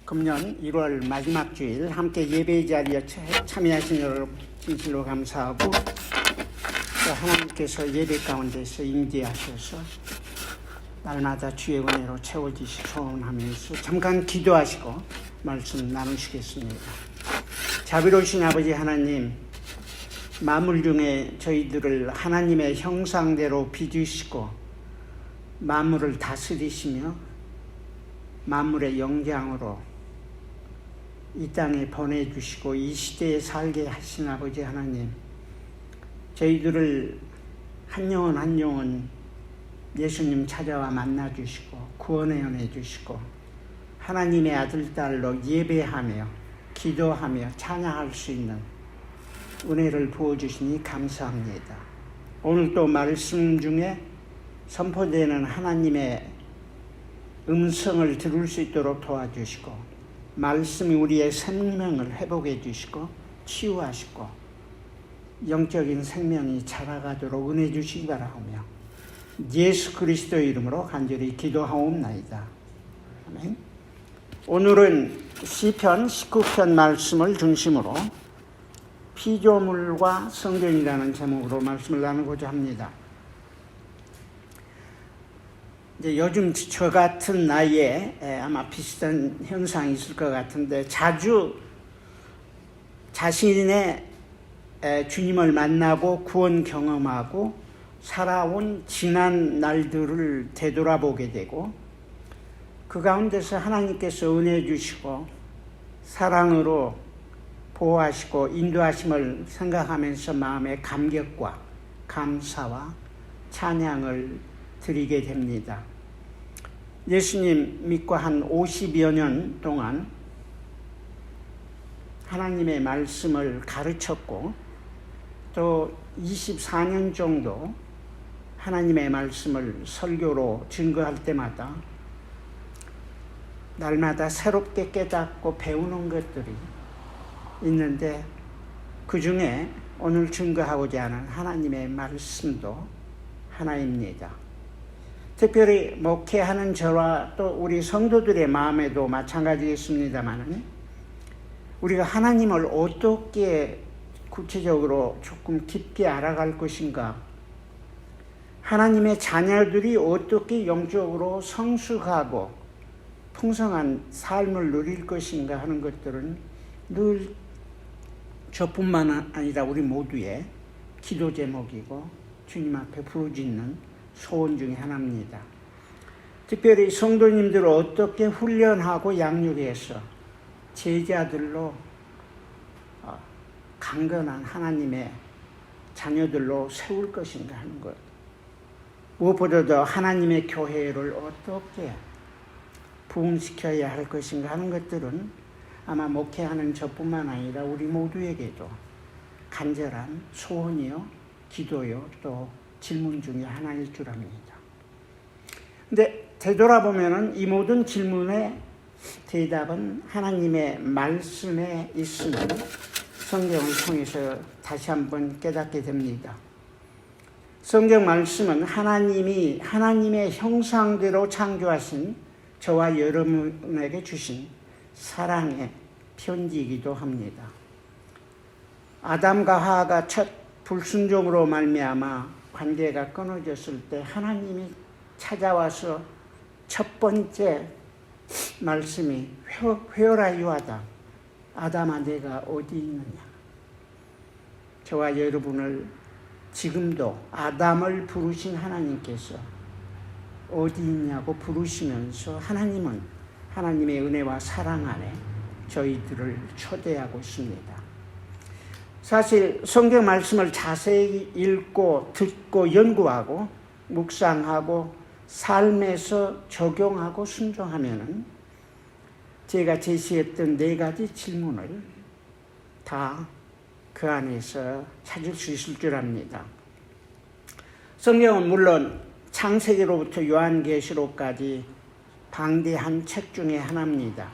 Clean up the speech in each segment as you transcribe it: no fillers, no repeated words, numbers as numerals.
금년 1월 마지막 주일 함께 예배 자리에 참여하신 여러분 진실로 감사하고, 또 하나님께서 예배 가운데서 임재하셔서 날마다 주의 은혜로 채워지시 소원하면서 잠깐 기도하시고 말씀 나누시겠습니다. 자비로우신 아버지 하나님, 만물 중에 저희들을 하나님의 형상대로 빚으시고 만물을 다스리시며 만물의 영장으로 이 땅에 보내주시고 이 시대에 살게 하신 아버지 하나님, 저희들을 한 영혼 한 영혼 예수님 찾아와 만나주시고 구원의 은혜 주시고 하나님의 아들 딸로 예배하며 기도하며 찬양할 수 있는 은혜를 부어주시니 감사합니다. 오늘 또 말씀 중에 선포되는 하나님의 음성을 들을 수 있도록 도와주시고, 말씀이 우리의 생명을 회복해 주시고 치유하시고 영적인 생명이 자라가도록 은혜 주시기 바라오며 예수 그리스도의 이름으로 간절히 기도하옵나이다. 아멘. 오늘은 시편 19편 말씀을 중심으로 피조물과 성전이라는 제목으로 말씀을 나누고자 합니다. 이제 요즘 저 같은 나이에 아마 비슷한 현상이 있을 것 같은데, 자주 자신의 주님을 만나고 구원 경험하고 살아온 지난 날들을 되돌아보게 되고, 그 가운데서 하나님께서 은혜 주시고 사랑으로 보호하시고 인도하심을 생각하면서 마음의 감격과 감사와 찬양을 드리게 됩니다. 예수님 믿고 한 50여 년 동안 하나님의 말씀을 가르쳤고, 또 24년 정도 하나님의 말씀을 설교로 증거할 때마다 날마다 새롭게 깨닫고 배우는 것들이 있는데, 그 중에 오늘 증거하고자 하는 하나님의 말씀도 하나입니다. 특별히 목회하는 저와 또 우리 성도들의 마음에도 마찬가지겠습니다만, 우리가 하나님을 어떻게 구체적으로 조금 깊게 알아갈 것인가, 하나님의 자녀들이 어떻게 영적으로 성숙하고 풍성한 삶을 누릴 것인가 하는 것들은 늘 저뿐만 아니라 우리 모두의 기도 제목이고 주님 앞에 부르짖는 소원 중에 하나입니다. 특별히 성도님들을 어떻게 훈련하고 양육해서 제자들로 강건한 하나님의 자녀들로 세울 것인가 하는 것, 무엇보다도 하나님의 교회를 어떻게 부흥시켜야 할 것인가 하는 것들은 아마 목회하는 저뿐만 아니라 우리 모두에게도 간절한 소원이요, 기도요, 또 질문 중에 하나일 줄 압니다. 근데 되돌아보면은 이 모든 질문의 대답은 하나님의 말씀에 있음을 성경을 통해서 다시 한번 깨닫게 됩니다. 성경 말씀은 하나님이 하나님의 형상대로 창조하신 저와 여러분에게 주신 사랑의 편지이기도 합니다. 아담과 하와가 첫 불순종으로 말미암아 관계가 끊어졌을 때 하나님이 찾아와서 첫 번째 말씀이 Where are you, 아담? 아담아, 내가 어디 있느냐? 저와 여러분을 지금도 아담을 부르신 하나님께서 어디 있냐고 부르시면서 하나님은 하나님의 은혜와 사랑 안에 저희들을 초대하고 있습니다. 사실 성경 말씀을 자세히 읽고 듣고 연구하고 묵상하고 삶에서 적용하고 순종하면은 제가 제시했던 4가지 질문을 다 그 안에서 찾을 수 있을 줄 압니다. 성경은 물론 창세기로부터 요한계시록까지 방대한 책 중에 하나입니다.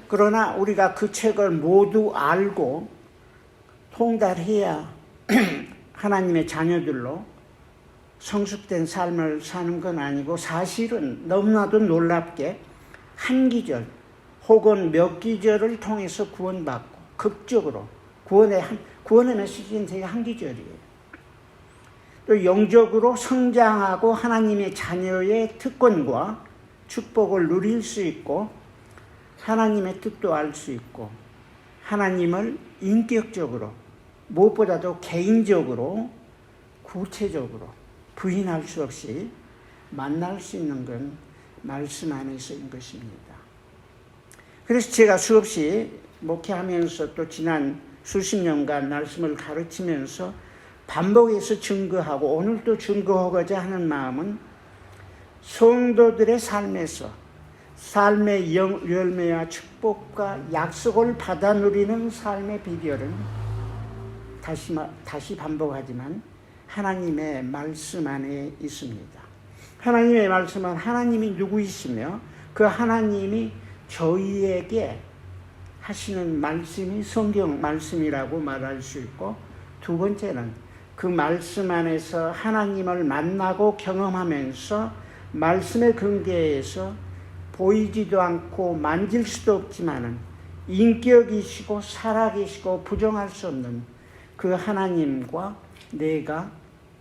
그러나 우리가 그 책을 모두 알고 통달해야 하나님의 자녀들로 성숙된 삶을 사는 건 아니고, 사실은 너무나도 놀랍게 한 기절 혹은 몇 기절을 통해서 구원받고 극적으로 구원의 메시지는 되게 한 기절이에요. 또 영적으로 성장하고 하나님의 자녀의 특권과 축복을 누릴 수 있고 하나님의 뜻도 알 수 있고 하나님을 인격적으로 무엇보다도 개인적으로 구체적으로 부인할 수 없이 만날 수 있는 건 말씀 안에서인 것입니다. 그래서 제가 수없이 목회하면서 또 지난 수십 년간 말씀을 가르치면서 반복해서 증거하고 오늘도 증거하고자 하는 마음은 성도들의 삶에서 삶의 열매와 축복과 약속을 받아 누리는 삶의 비결은 다시 반복하지만 하나님의 말씀 안에 있습니다. 하나님의 말씀은 하나님이 누구이시며 그 하나님이 저희에게 하시는 말씀이 성경 말씀이라고 말할 수 있고, 두 번째는 그 말씀 안에서 하나님을 만나고 경험하면서 말씀의 근거에서 보이지도 않고 만질 수도 없지만은 인격이시고 살아계시고 부정할 수 없는 그 하나님과 내가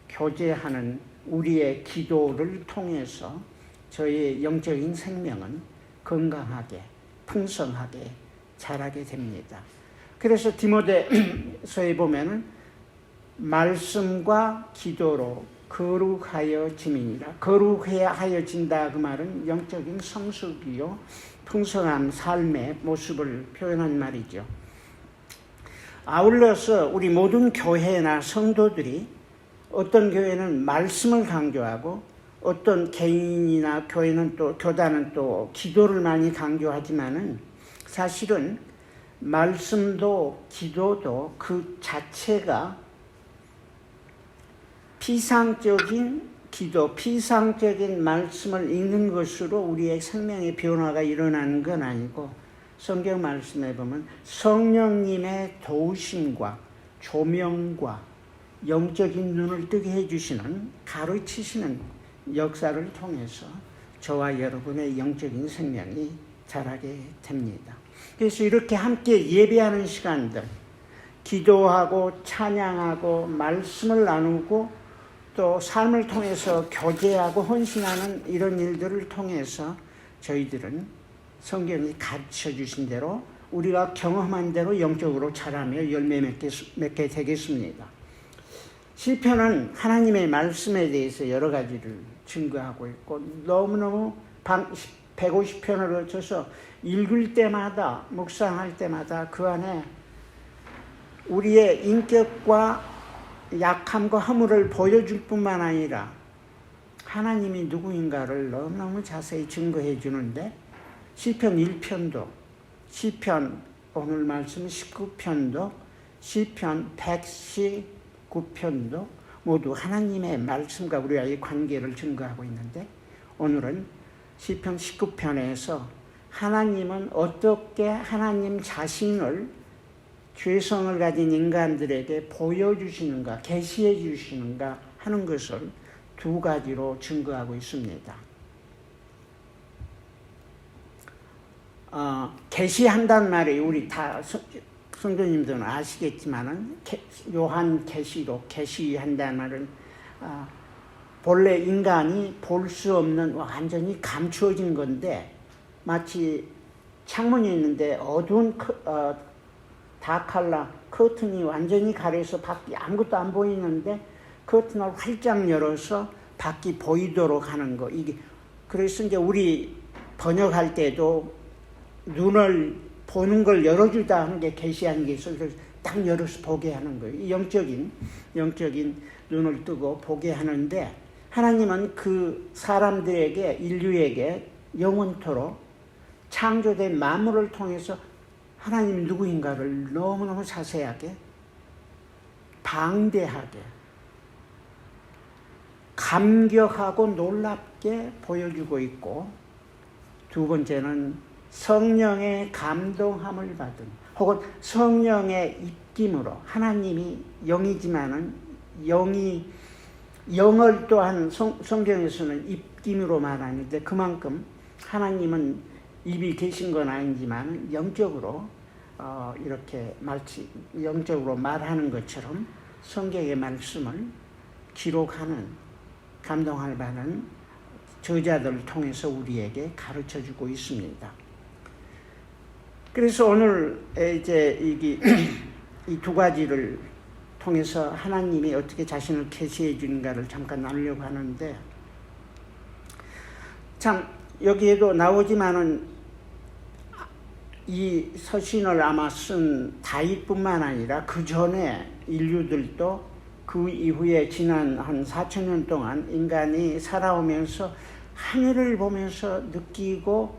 교제하는 우리의 기도를 통해서 저희의 영적인 생명은 건강하게 풍성하게 자라게 됩니다. 그래서 디모데서에 보면은 말씀과 기도로 거룩하여짐이니라. 거룩하여진다 그 말은 영적인 성숙이요 풍성한 삶의 모습을 표현한 말이죠. 아울러서 우리 모든 교회나 성도들이 어떤 교회는 말씀을 강조하고 어떤 개인이나 교단은 또 기도를 많이 강조하지만은 사실은 말씀도 기도도 그 자체가 피상적인 기도, 피상적인 말씀을 읽는 것으로 우리의 생명의 변화가 일어나는 건 아니고, 성경 말씀에 보면 성령님의 도우심과 조명과 영적인 눈을 뜨게 해주시는 가르치시는 역사를 통해서 저와 여러분의 영적인 생명이 자라게 됩니다. 그래서 이렇게 함께 예배하는 시간들, 기도하고 찬양하고 말씀을 나누고 또 삶을 통해서 교제하고 헌신하는 이런 일들을 통해서 저희들은 성경이 가르쳐 주신 대로 우리가 경험한 대로 영적으로 자라며 열매 맺게 되겠습니다. 시편은 하나님의 말씀에 대해서 여러 가지를 증거하고 있고 너무너무 150편을 거쳐서 읽을 때마다 묵상할 때마다 그 안에 우리의 인격과 약함과 허물을 보여줄 뿐만 아니라 하나님이 누구인가를 너무너무 자세히 증거해 주는데, 시편 1편도 시편 오늘 말씀 19편도 시편 119편도 모두 하나님의 말씀과 우리와의 관계를 증거하고 있는데, 오늘은 시편 19편에서 하나님은 어떻게 하나님 자신을 죄성을 가진 인간들에게 보여주시는가, 계시해 주시는가 하는 것을 두 가지로 증거하고 있습니다. 계시한다는 말이 우리 다 성도님들은 아시겠지만은 요한 계시록 계시한다는 말은 본래 인간이 볼 수 없는 완전히 감추어진 건데, 마치 창문이 있는데 어두운 다칼라 커튼이 완전히 가려서 밖이 아무것도 안 보이는데 커튼을 활짝 열어서 밖이 보이도록 하는 거. 이게 그래서 이제 우리 번역할 때도 눈을 보는 걸 열어주다 하는 게 계시하는 게 있어서 딱 열어서 보게 하는 거예요. 영적인 눈을 뜨고 보게 하는데, 하나님은 그 사람들에게, 인류에게 영원토록 창조된 만물을 통해서 하나님이 누구인가를 너무너무 자세하게, 방대하게, 감격하고 놀랍게 보여주고 있고, 두 번째는 성령의 감동함을 받은, 혹은 성령의 입김으로, 하나님이 영이지만은 영을 또한 성경에서는 입김으로 말하는데, 그만큼 하나님은 입이 계신 건 아니지만 영적으로 이렇게 영적으로 말하는 것처럼 성경의 말씀을 기록하는 감동할 만한 저자들을 통해서 우리에게 가르쳐주고 있습니다. 그래서 오늘 이제 이 두 가지를 통해서 하나님이 어떻게 자신을 계시해 주는가를 잠깐 나누려고 하는데, 참 여기에도 나오지만은 이 서신을 아마 쓴 다윗뿐만 아니라 그 전에 인류들도 그 이후에 지난 한 4,000년 동안 인간이 살아오면서 하늘을 보면서 느끼고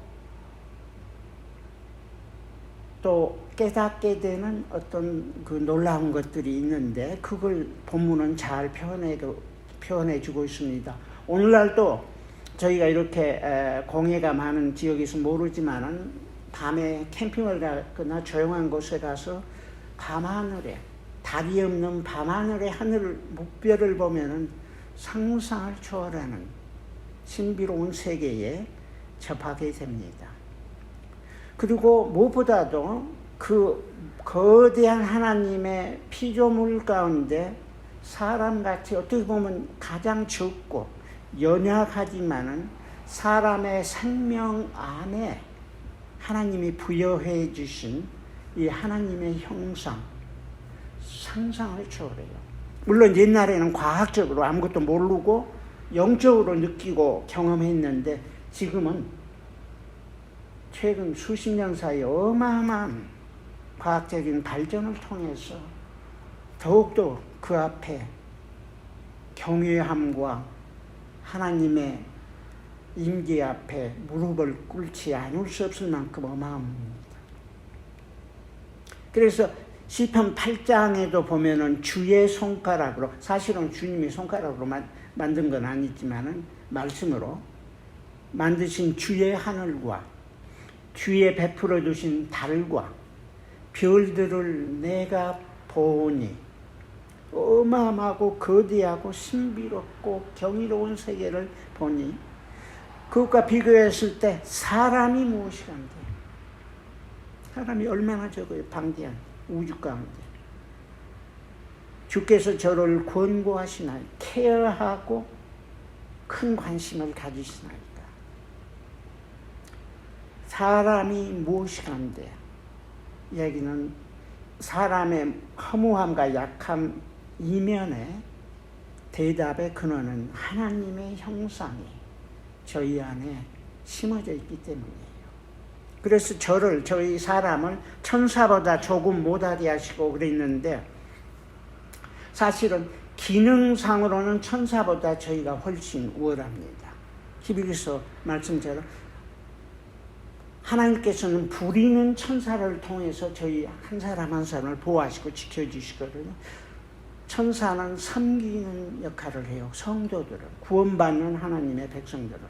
또 깨닫게 되는 어떤 그 놀라운 것들이 있는데, 그걸 본문은 잘 표현해주고 있습니다. 오늘날도 저희가 이렇게 공해가 많은 지역에서 모르지만은 밤에 캠핑을 가거나 조용한 곳에 가서 밤하늘에, 달이 없는 밤하늘의 하늘 무별을 보면은 상상을 초월하는 신비로운 세계에 접하게 됩니다. 그리고 무엇보다도 그 거대한 하나님의 피조물 가운데 사람같이 어떻게 보면 가장 적고 연약하지만은 사람의 생명 안에 하나님이 부여해 주신 이 하나님의 형상, 상상을 초월해요. 물론 옛날에는 과학적으로 아무것도 모르고 영적으로 느끼고 경험했는데, 지금은 최근 수십 년 사이 어마어마한 과학적인 발전을 통해서 더욱더 그 앞에 경외함과 하나님의 임재 앞에 무릎을 꿇지 않을 수 없을 만큼 어마어마합니다. 그래서 시편 8장에도 보면은 주의 손가락으로, 사실은 주님이 손가락으로 만든 건 아니지만은 말씀으로 만드신 주의 하늘과 주의 베풀어 두신 달과 별들을 내가 보니, 어마어마하고 거대하고 신비롭고 경이로운 세계를 보니 그것과 비교했을 때 사람이 무엇이간데, 사람이 얼마나 적어요. 방대한 우주 가운데 주께서 저를 권고하시나요? 케어하고 큰 관심을 가지시나이까. 사람이 무엇이간데, 얘기는 사람의 허무함과 약함 이면에 대답의 근원은 하나님의 형상이 저희 안에 심어져 있기 때문이에요. 그래서 저희 사람을 천사보다 조금 못하게 하시고 그랬는데, 사실은 기능상으로는 천사보다 저희가 훨씬 우월합니다. 히브리서 말씀처럼 하나님께서는 부리는 천사를 통해서 저희 한 사람 한 사람을 보호하시고 지켜주시거든요. 천사는 섬기는 역할을 해요. 성도들을, 구원받는 하나님의 백성들을.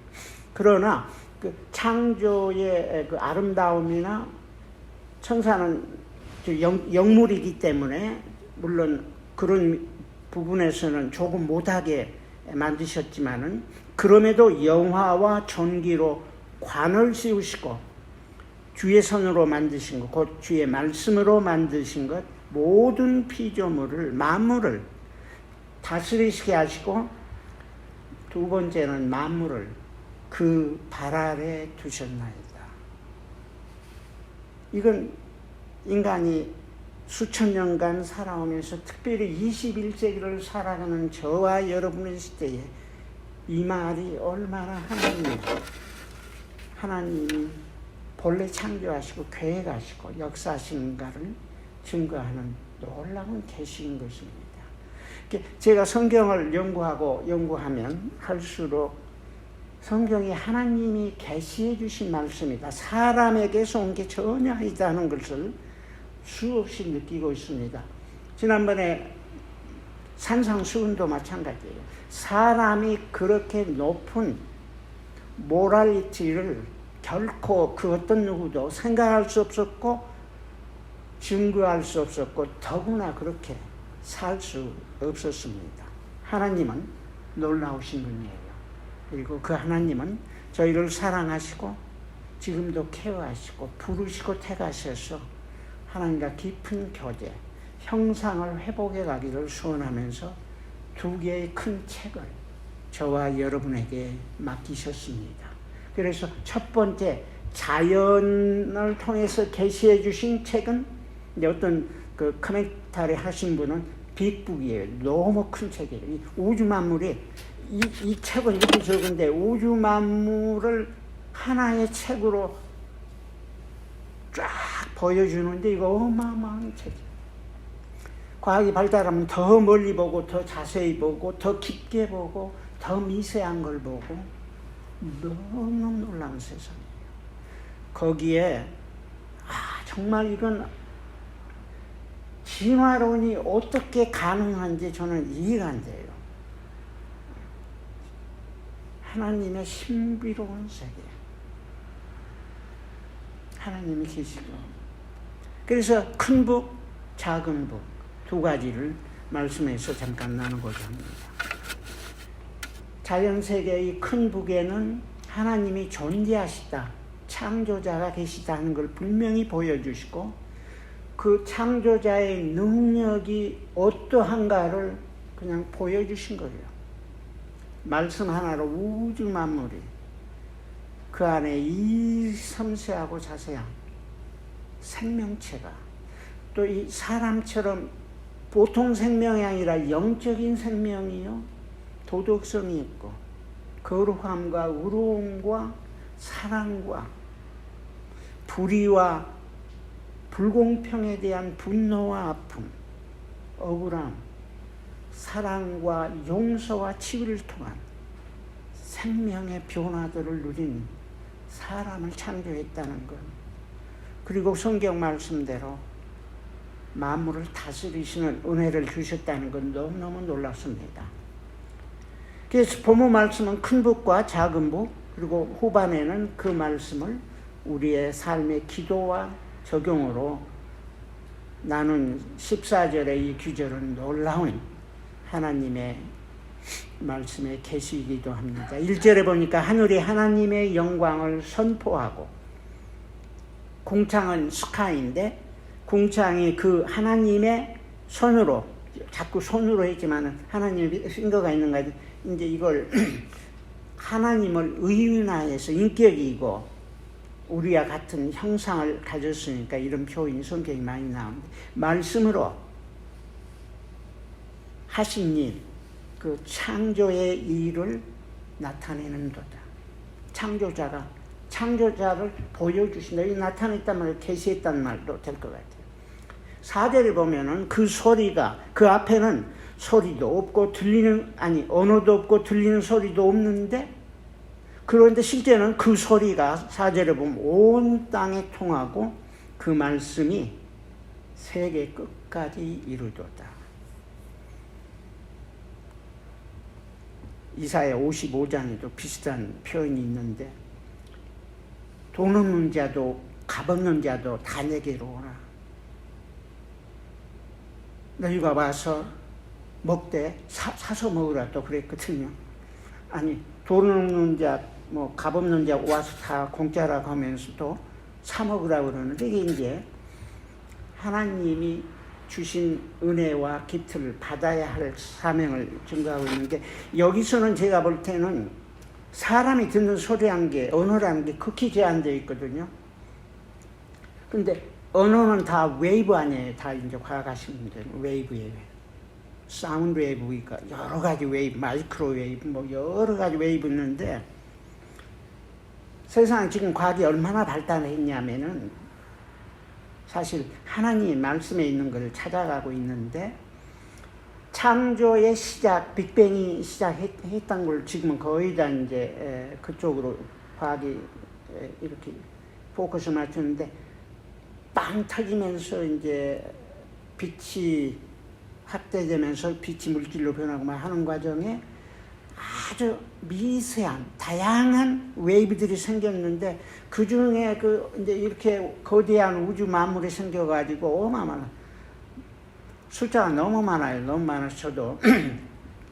그러나 그 창조의 그 아름다움이나, 천사는 영물이기 때문에 물론 그런 부분에서는 조금 못하게 만드셨지만은, 그럼에도 영화와 존귀로 관을 씌우시고 주의 손으로 만드신 것, 곧 주의 말씀으로 만드신 것, 모든 피조물을, 만물을 다스리시게 하시고, 두 번째는 만물을 그 발 아래 두셨나이다. 이건 인간이 수천 년간 살아오면서 특별히 21세기를 살아가는 저와 여러분의 시대에 이 말이 얼마나 하나님이 본래 창조하시고 계획하시고 역사하시는가를 증거하는 놀라운 계시인 것입니다. 제가 성경을 연구하면 할수록 성경이 하나님이 계시해 주신 말씀이다, 사람에게서 온 게 전혀 아니다는 것을 수없이 느끼고 있습니다. 지난번에 산상수훈도 마찬가지예요. 사람이 그렇게 높은 모랄리티를 결코 그 어떤 누구도 생각할 수 없었고 증거할 수 없었고 더구나 그렇게 살 수 없었습니다. 하나님은 놀라우신 분이에요. 그리고 그 하나님은 저희를 사랑하시고 지금도 케어하시고 부르시고 택하셔서 하나님과 깊은 교제, 형상을 회복해 가기를 소원하면서 2개의 큰 책을 저와 여러분에게 맡기셨습니다. 그래서 첫 번째 자연을 통해서 계시해 주신 책은 이제 어떤 그 커멘터리 하신 분은 빅북이에요. 너무 큰 책이에요. 이 우주 만물이 이 책은 이렇게 적은데 우주 만물을 하나의 책으로 쫙 보여주는데 이거 어마어마한 책이에요. 과학이 발달하면 더 멀리 보고 더 자세히 보고 더 깊게 보고 더 미세한 걸 보고 너무너무 놀라운 세상이에요. 거기에 정말 이건 진화론이 어떻게 가능한지 저는 이해가 안 돼요. 하나님의 신비로운 세계, 하나님이 계시고, 그래서 큰 북, 작은 북 2가지를 말씀해서 잠깐 나누고자 합니다. 자연세계의 큰 북에는 하나님이 존재하시다, 창조자가 계시다는 걸 분명히 보여주시고 그 창조자의 능력이 어떠한가를 그냥 보여주신 거예요. 말씀 하나로 우주 만물이 그 안에 이 섬세하고 자세한 생명체가 또 이 사람처럼 보통 생명이 아니라 영적인 생명이요, 도덕성이 있고 거룩함과 의로움과 사랑과 불의와 불공평에 대한 분노와 아픔, 억울함, 사랑과 용서와 치유를 통한 생명의 변화들을 누린 사람을 창조했다는 것, 그리고 성경 말씀대로 만물을 다스리시는 은혜를 주셨다는 건 너무너무 놀랍습니다. 그래서 본문 말씀은 큰 북과 작은 북, 그리고 후반에는 그 말씀을 우리의 삶의 기도와 적용으로 나눈 14절의 이 규절은 놀라운 하나님의 말씀의 계시이기도 합니다. 1절에 보니까 하늘이 하나님의 영광을 선포하고, 궁창은 스카이인데 궁창이 그 하나님의 손으로, 자꾸 손으로 했지만 하나님의 핑거가 있는 거지. 이제 이걸 하나님을 의인화해서 인격이고 우리와 같은 형상을 가졌으니까 이런 표현이 성경이 많이 나옵니다. 말씀으로 하신 일, 그 창조의 일을 나타내는 도다. 창조자를 보여주신다. 이 나타냈단 말을 계시했단 말도 될 것 같아요. 4절에 보면은 그 소리가, 그 앞에는 소리도 없고 언어도 없고 들리는 소리도 없는데, 그런데 실제는 그 소리가 4절에 보면 온 땅에 통하고 그 말씀이 세계 끝까지 이루도다. 이사야 55장에도 비슷한 표현이 있는데, 돈 없는 자도 값 없는 자도 다 내게로 오라. 너희가 와서 먹되 사서 먹으라 또 그랬거든요. 아니, 돈 없는 자, 값 없는 자 와서 다 공짜라고 하면서도 사 먹으라고 그러는데, 이게 이제 하나님이 주신 은혜와 기트를 받아야 할 사명을 증거하고 있는데, 여기서는 제가 볼 때는 사람이 듣는 소리란 게, 언어라는 게 극히 제한되어 있거든요. 근데 언어는 다 웨이브 아니에요. 다 이제 과학하시는 분들은 웨이브예요. 사운드 웨이브니까 여러 가지 웨이브, 마이크로 웨이브, 여러 가지 웨이브 있는데, 세상 지금 과학이 얼마나 발달했냐면은 사실 하나님 말씀에 있는 걸 찾아가고 있는데, 창조의 시작, 빅뱅이 시작했던 걸 지금은 거의 다 이제 그쪽으로 과학이 이렇게 포커스 맞추는데, 빵 터지면서 이제 빛이 확대되면서 빛이 물질로 변하고 막 하는 과정에 아주 미세한 다양한 웨이브들이 생겼는데, 그 중에 이제 이렇게 거대한 우주 만물이 생겨가지고 어마어마한 숫자가 너무 많아요. 너무 많아서 저도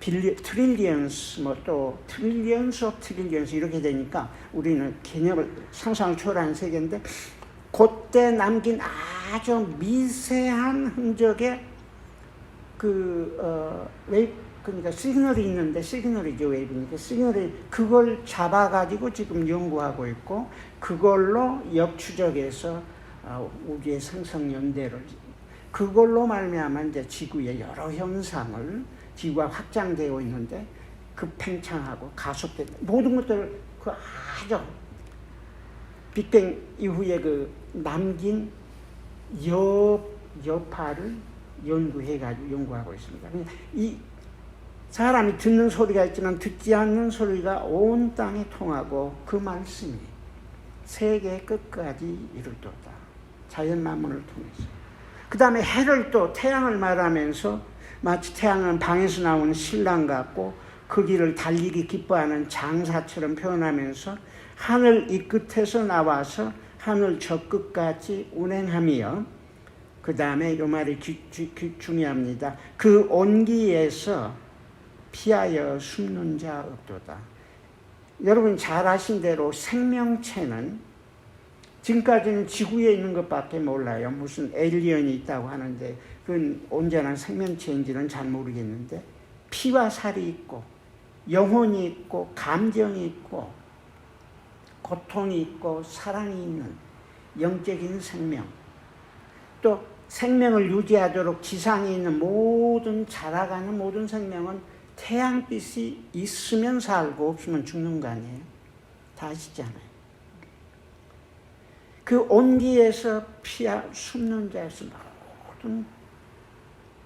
트릴리언스, 뭐 또 트릴리언스 오브 트릴리언스 이렇게 되니까 우리는 개념을 상상을 초월한 세계인데 그때 남긴 아주 미세한 흔적의 그러니까 시그널이 있는데 시그널이죠 웨이브니까 시그널이 그걸 잡아가지고 지금 연구하고 있고 그걸로 역추적해서 우리의 생성 연대를 그걸로 말미암아 이제 지구의 여러 현상을 지구가 확장되어 있는데 그 팽창하고 가속된 모든 것들 그 아주 빅뱅 이후에 그 남긴 여파를 연구하고 있습니다. 이 사람이 듣는 소리가 있지만 듣지 않는 소리가 온 땅에 통하고 그 말씀이 세계 끝까지 이르도다. 자연 만물을 통해서. 그 다음에 해를 또 태양을 말하면서 마치 태양은 방에서 나오는 신랑 같고 그 길을 달리기 기뻐하는 장사처럼 표현하면서 하늘 이 끝에서 나와서 하늘 저 끝까지 운행하며 그 다음에 이 말이 중요합니다. 그 온기에서 피하여 숨는 자 없도다. 여러분 잘 아신 대로 생명체는 지금까지는 지구에 있는 것밖에 몰라요. 무슨 에일리언이 있다고 하는데 그건 온전한 생명체인지는 잘 모르겠는데 피와 살이 있고 영혼이 있고 감정이 있고 고통이 있고 사랑이 있는 영적인 생명 또 생명을 유지하도록 지상에 있는 모든 자라가는 모든 생명은 태양빛이 있으면 살고 없으면 죽는 거 아니에요? 다 아시잖아요. 그 온기에서 숨는 자에서 모든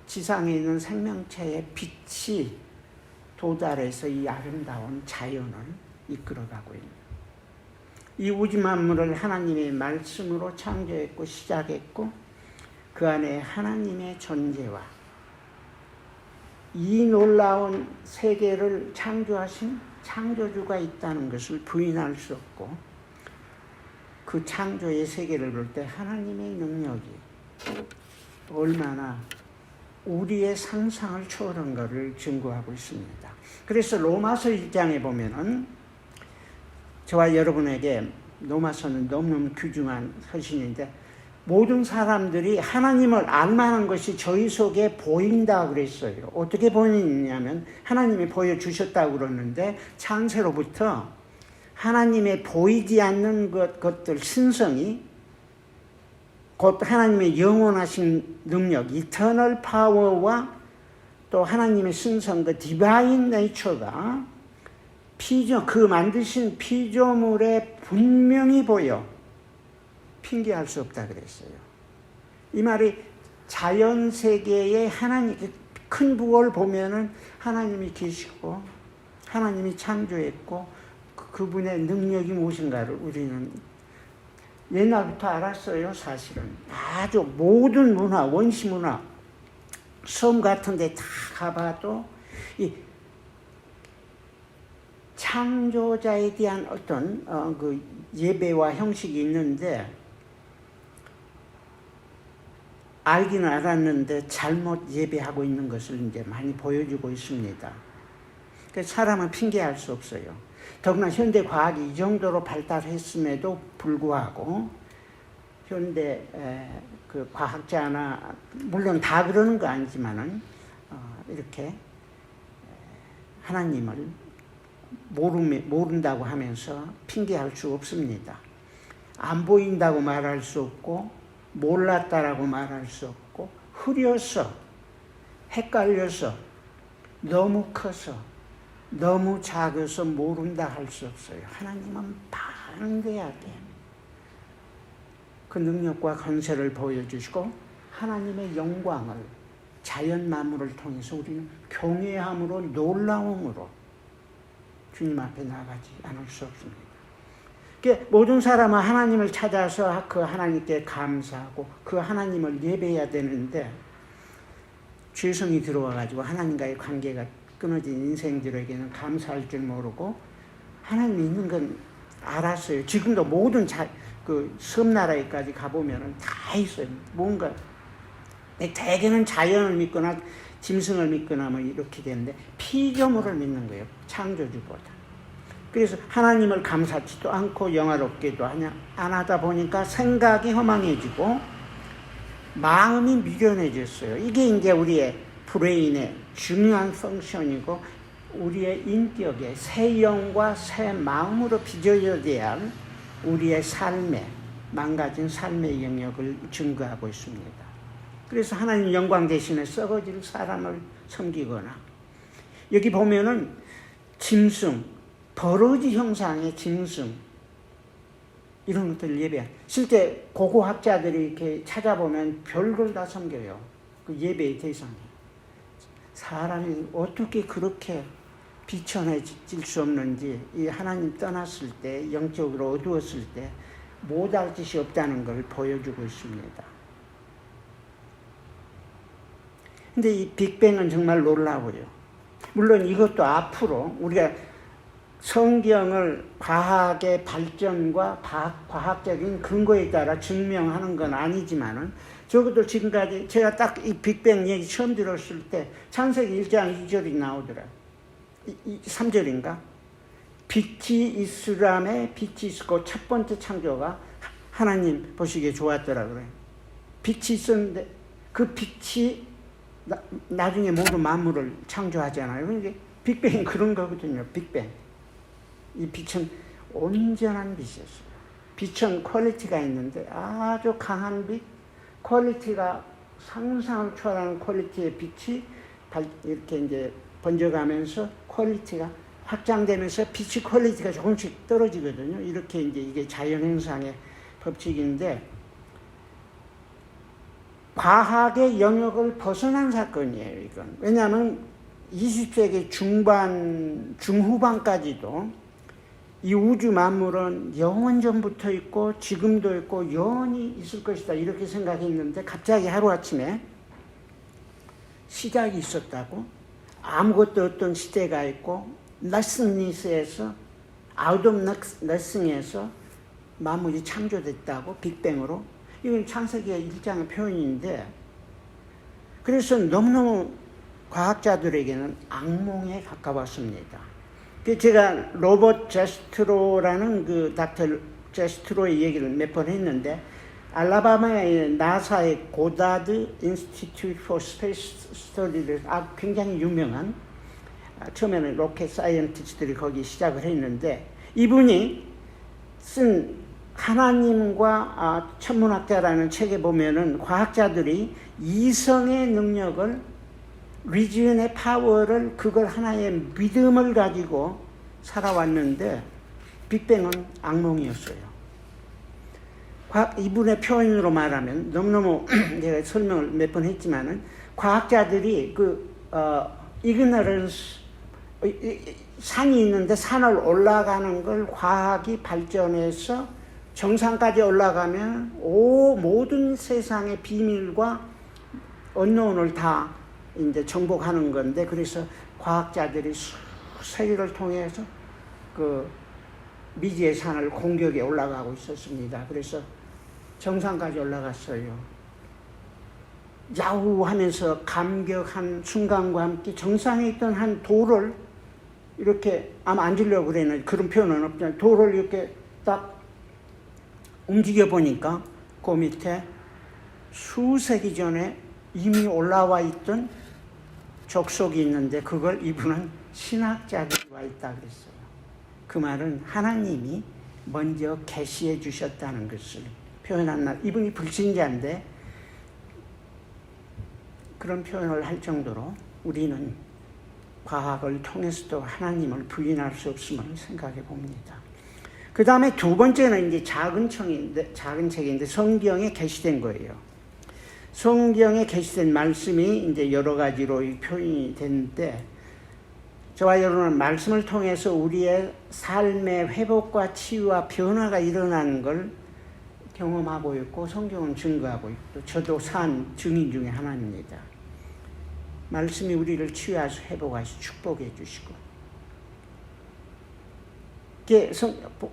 지상에 있는 생명체의 빛이 도달해서 이 아름다운 자연을 이끌어가고 있는 이 우주 만물을 하나님의 말씀으로 창조했고 시작했고 그 안에 하나님의 존재와 이 놀라운 세계를 창조하신 창조주가 있다는 것을 부인할 수 없고 그 창조의 세계를 볼 때 하나님의 능력이 얼마나 우리의 상상을 초월한 것을 증거하고 있습니다. 그래서 로마서 1장에 보면은 저와 여러분에게 로마서는 너무너무 귀중한 서신인데 모든 사람들이 하나님을 알만한 것이 저희 속에 보인다 그랬어요. 어떻게 보이냐면 하나님이 보여주셨다고 그러는데 창세로부터 하나님의 보이지 않는 것들 신성이 곧 하나님의 영원하신 능력, 이터널 파워와 또 하나님의 신성, 그 디바인 네이처가 그 만드신 피조물에 분명히 보여 핑계할 수 없다 그랬어요. 이 말이 자연 세계에 하나님 큰 부호를 보면은 하나님이 계시고 하나님이 창조했고 그분의 능력이 무엇인가를 우리는 옛날부터 알았어요. 사실은 아주 모든 문화, 원시 문화, 섬 같은 데 다 가봐도 이 창조자에 대한 어떤 그 예배와 형식이 있는데 알기는 알았는데 잘못 예배하고 있는 것을 이제 많이 보여주고 있습니다. 그러니까 사람은 핑계할 수 없어요. 더구나 현대 과학이 이 정도로 발달했음에도 불구하고 현대 그 과학자나 물론 다 그러는 거 아니지만은 이렇게 하나님을 모른다고 하면서 핑계할 수 없습니다. 안 보인다고 말할 수 없고 몰랐다라고 말할 수 없고 흐려서 헷갈려서 너무 커서 너무 작아서 모른다 할 수 없어요. 하나님은 방대하게 그 능력과 권세를 보여주시고 하나님의 영광을 자연 만물을 통해서 우리는 경외함으로 놀라움으로 주님 앞에 나가지 않을 수 없습니다. 모든 사람은 하나님을 찾아서 그 하나님께 감사하고 그 하나님을 예배해야 되는데 죄성이 들어와가지고 하나님과의 관계가 끊어진 인생들에게는 감사할 줄 모르고 하나님이 있는 건 알았어요. 지금도 모든 그 섬나라에까지 가보면 다 있어요. 뭔가 대개는 자연을 믿거나 짐승을 믿거나 뭐 이렇게 되는데 피조물을 믿는 거예요. 창조주보다. 그래서 하나님을 감사치도 않고 영화롭게도 안 하다 보니까 생각이 허망해지고 마음이 미련해졌어요. 이게 이제 우리의 브레인의 중요한 펑션이고 우리의 인격의 새 영과 새 마음으로 빚어져야 할 우리의 삶의 망가진 삶의 영역을 증거하고 있습니다. 그래서 하나님 영광 대신에 썩어질 사람을 섬기거나 여기 보면은 짐승, 버러지 형상의 짐승 이런 것들 예배. 실제 고고학자들이 이렇게 찾아보면 별걸 다 섬겨요. 그 예배의 대상이. 사람이 어떻게 그렇게 비천해질 수 없는지 이 하나님 떠났을 때 영적으로 어두웠을 때 못할 짓이 없다는 걸 보여주고 있습니다. 근데 이 빅뱅은 정말 놀라워요. 물론 이것도 앞으로 우리가 성경을 과학의 발전과 과학적인 근거에 따라 증명하는 건 아니지만은 적어도 지금까지 제가 딱 이 빅뱅 얘기 처음 들었을 때 창세기 1장 2절이 나오더라. 3절인가? 빛이 있으라매 빛이 있었고 첫 번째 창조가 하나님 보시기에 좋았더라 그래. 빛이 있었는데 그 빛이 나중에 모든 만물을 창조하잖아요. 그러니까 빅뱅이 그런 거거든요. 빅뱅. 이 빛은 온전한 빛이었어요. 빛은 퀄리티가 있는데 아주 강한 빛, 퀄리티가 상상을 초월하는 퀄리티의 빛이 이렇게 이제 번져가면서 퀄리티가 확장되면서 빛의 퀄리티가 조금씩 떨어지거든요. 이렇게 이제 이게 자연현상의 법칙인데 과학의 영역을 벗어난 사건이에요, 이건. 왜냐하면 20세기 중후반까지도 이 우주 만물은 영원전부터 있고 지금도 있고 영원히 있을 것이다 이렇게 생각했는데 갑자기 하루아침에 시작이 있었다고 아무것도 없던 시대가 있고 nothingness에서 out of nothing에서 만물이 창조됐다고 빅뱅으로 이건 창세기 1장의 표현인데 그래서 너무너무 과학자들에게는 악몽에 가까웠습니다. 제가 로버트 제스트로라는 그 닥터 제스트로의 얘기를 몇 번 했는데 알라바마의 나사의 고다드 인스티튜트 포 스페이스 스터디를 굉장히 유명한 처음에는 로켓 사이언티스트들이 거기 시작을 했는데 이분이 쓴 하나님과 천문학자라는 책에 보면은 과학자들이 이성의 능력을 리지언의 파워를 그걸 하나의 믿음을 가지고 살아왔는데 빅뱅은 악몽이었어요. 이분의 표현으로 말하면 너무너무 제가 설명을 몇 번 했지만은 과학자들이 ignorance 산이 있는데 산을 올라가는 걸 과학이 발전해서 정상까지 올라가면 모든 세상의 비밀과 언노운을 다 이제 정복하는 건데 그래서 과학자들이 세계를 통해서 그 미지의 산을 공격에 올라가고 있었습니다. 그래서 정상까지 올라갔어요. 야우 하면서 감격한 순간과 함께 정상에 있던 한 돌을 이렇게 아마 앉으려고 그랬는데 그런 표현은 없잖아요. 돌을 이렇게 딱 움직여 보니까 그 밑에 수세기 전에 이미 올라와 있던 족속이 있는데 그걸 이분은 신학자들이 와 있다 그랬어요. 그 말은 하나님이 먼저 계시해 주셨다는 것을 표현한 날. 이분이 불신자인데 그런 표현을 할 정도로 우리는 과학을 통해서도 하나님을 부인할 수 없음을 생각해 봅니다. 그 다음에 두 번째는 이제 작은 책인데 성경에 계시된 거예요. 성경에 계시된 말씀이 이제 여러 가지로 표현이 됐는데 저와 여러분은 말씀을 통해서 우리의 삶의 회복과 치유와 변화가 일어나는 걸 경험하고 있고 성경은 증거하고 있고 저도 산 증인 중에 하나입니다. 말씀이 우리를 치유하시 회복하시 축복해 주시고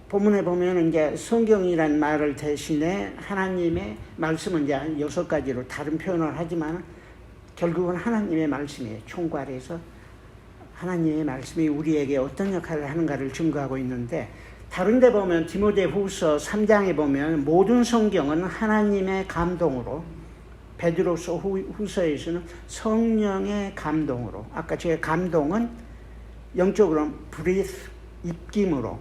본문에 보면 이제 성경이란 말을 대신에 하나님의 말씀은 이제 6가지로 다른 표현을 하지만 결국은 하나님의 말씀이에요. 총괄해서 하나님의 말씀이 우리에게 어떤 역할을 하는가를 증거하고 있는데, 다른 데 보면 디모데후서 3장에 보면 모든 성경은 하나님의 감동으로, 베드로서 후서에서는 성령의 감동으로, 아까 제가 감동은 영적으로 breath, 입김으로,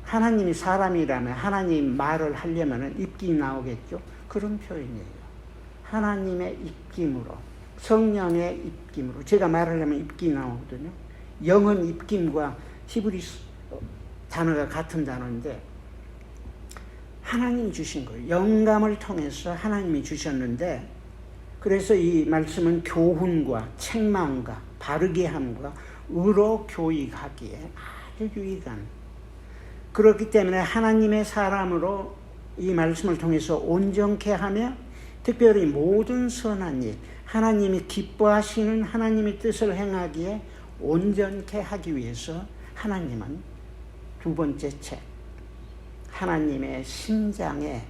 하나님이 사람이라면 하나님 말을 하려면 입김이 나오겠죠. 그런 표현이에요. 하나님의 입김으로, 성령의 입김으로. 제가 말하려면 입김이 나오거든요. 영은 입김과 히브리서 단어가 같은 단어인데 하나님이 주신 거예요. 영감을 통해서 하나님이 주셨는데, 그래서 이 말씀은 교훈과 책망과 바르게 함과 의로 교육하기에 아주 유익한, 그렇기 때문에 하나님의 사람으로 이 말씀을 통해서 온전케 하며, 특별히 모든 선한 일, 하나님이 기뻐하시는 하나님의 뜻을 행하기에 온전케 하기 위해서 하나님은 두 번째 책, 하나님의 심장의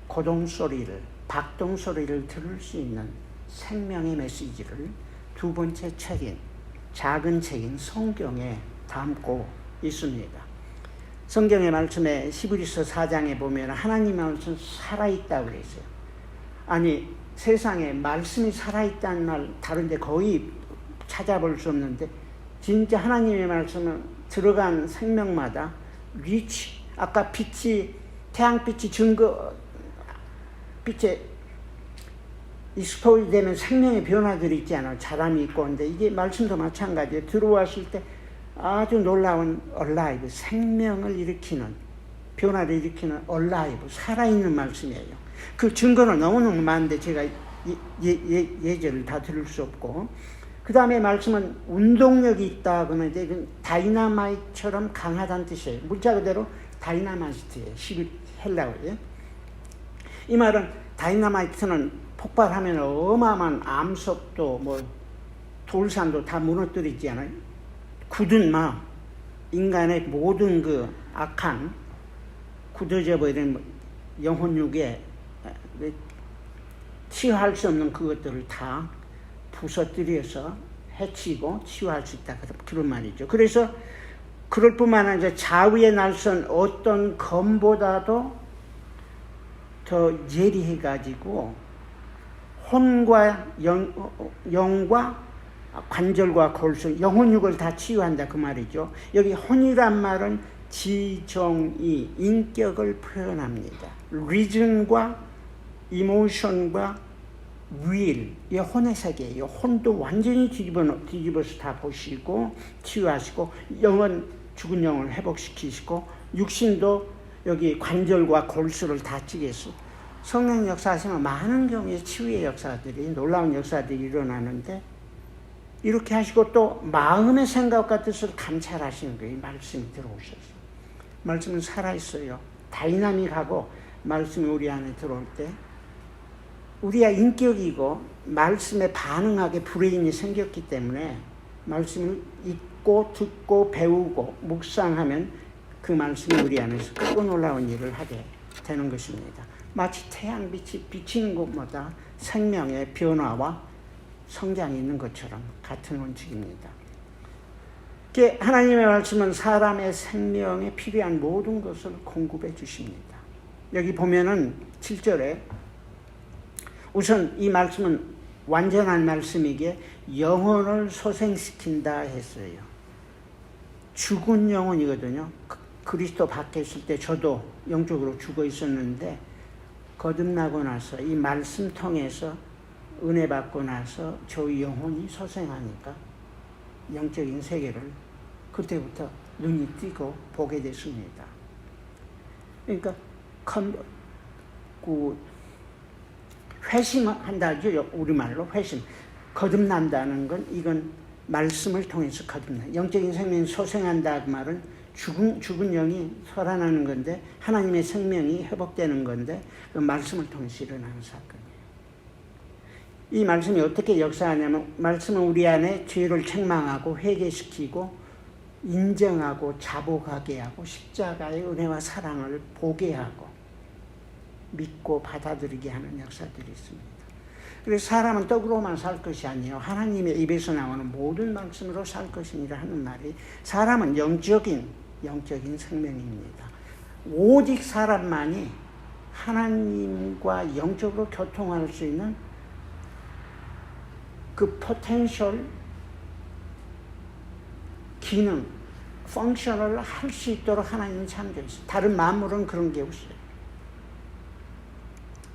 고동소리를, 박동소리를 들을 수 있는 생명의 메시지를 두 번째 책인, 작은 책인 성경에 담고 있습니다. 성경의 말씀에 히브리서 4장에 보면 하나님의 말씀 살아있다고 그랬어요. 아니, 세상에 말씀이 살아있다는 말 다른 데 거의 찾아볼 수 없는데, 진짜 하나님의 말씀은 들어간 생명마다 아까 태양빛이 빛에 익스포즈 되면 생명의 변화들이 있잖아요. 사람이 있고. 근데 이게 말씀도 마찬가지예요. 들어왔을 때 아주 놀라운 alive, 생명을 일으키는, 변화를 일으키는 alive, 살아있는 말씀이에요. 그 증거는 너무너무 많은데 제가 예제를 다 들을 수 없고, 그 다음에 말씀은 운동력이 있다 그러는데 다이나마이트처럼 강하다는 뜻이에요. 문자 그대로 다이나마이트예요. 헬라어예요. 이 말은 다이나마이트는 폭발하면 어마어마한 암석도 돌산도 다 무너뜨리지 않아요. 굳은 마음, 인간의 모든 그 악한 굳어져 버리는 영혼육에 치유할 수 없는 그것들을 다 부서뜨려서 해치고 치유할 수 있다, 그런 말이죠. 그래서 그럴 뿐만 아니라 좌우에 날선 어떤 검보다도 더 예리해가지고 혼과 영과 관절과 골수, 영혼육을 다 치유한다, 그 말이죠. 여기 혼이란 말은 지정의, 인격을 표현합니다. 리즌과 이모션과 will, 이 혼의 세계예요. 혼도 완전히 뒤집어서 다 보시고 치유하시고, 영은 죽은 영을 회복시키시고, 육신도 여기 관절과 골수를 다 찌개서 성령 역사하시면 많은 경우에 치유의 역사들이, 놀라운 역사들이 일어나는데, 이렇게 하시고 또 마음의 생각과 뜻을 감찰하시는 거예요. 말씀이 들어오셔서. 말씀은 살아있어요. 다이나믹하고, 말씀이 우리 안에 들어올 때 우리가 인격이고 말씀에 반응하게 브레인이 생겼기 때문에 말씀을 읽고 듣고 배우고 묵상하면 그 말씀이 우리 안에서 크고 놀라운 일을 하게 되는 것입니다. 마치 태양빛이 비치는 곳마다 생명의 변화와 성장이 있는 것처럼 같은 원칙입니다. 하나님의 말씀은 사람의 생명에 필요한 모든 것을 공급해 주십니다. 여기 보면은 7절에 우선 이 말씀은 완전한 말씀이기에 영혼을 소생시킨다 했어요. 죽은 영혼이거든요. 그리스도 밖에 있을 때 저도 영적으로 죽어 있었는데, 거듭나고 나서 이 말씀 통해서 은혜 받고 나서 저희 영혼이 소생하니까 영적인 세계를 그때부터 눈이 띄고 보게 됐습니다. 그러니까 회심한다죠. 우리말로 회심. 거듭난다는 건, 이건 말씀을 통해서 거듭나. 영적인 생명이 소생한다 그 말은 죽은 영이 살아나는 건데, 하나님의 생명이 회복되는 건데, 그 말씀을 통해서 일어나는 사건이에요. 이 말씀이 어떻게 역사하냐면, 말씀은 우리 안에 죄를 책망하고 회개시키고 인정하고 자복하게 하고 십자가의 은혜와 사랑을 보게 하고 믿고 받아들이게 하는 역사들이 있습니다. 그래서 사람은 떡으로만 살 것이 아니에요. 하나님의 입에서 나오는 모든 말씀으로 살 것이니라 하는 말이, 사람은 영적인 생명입니다. 오직 사람만이 하나님과 영적으로 교통할 수 있는 그 포텐셜, 기능, 펑셔널을 할 수 있도록 하나님은 창조했어요. 다른 만물은 그런 게 없어요.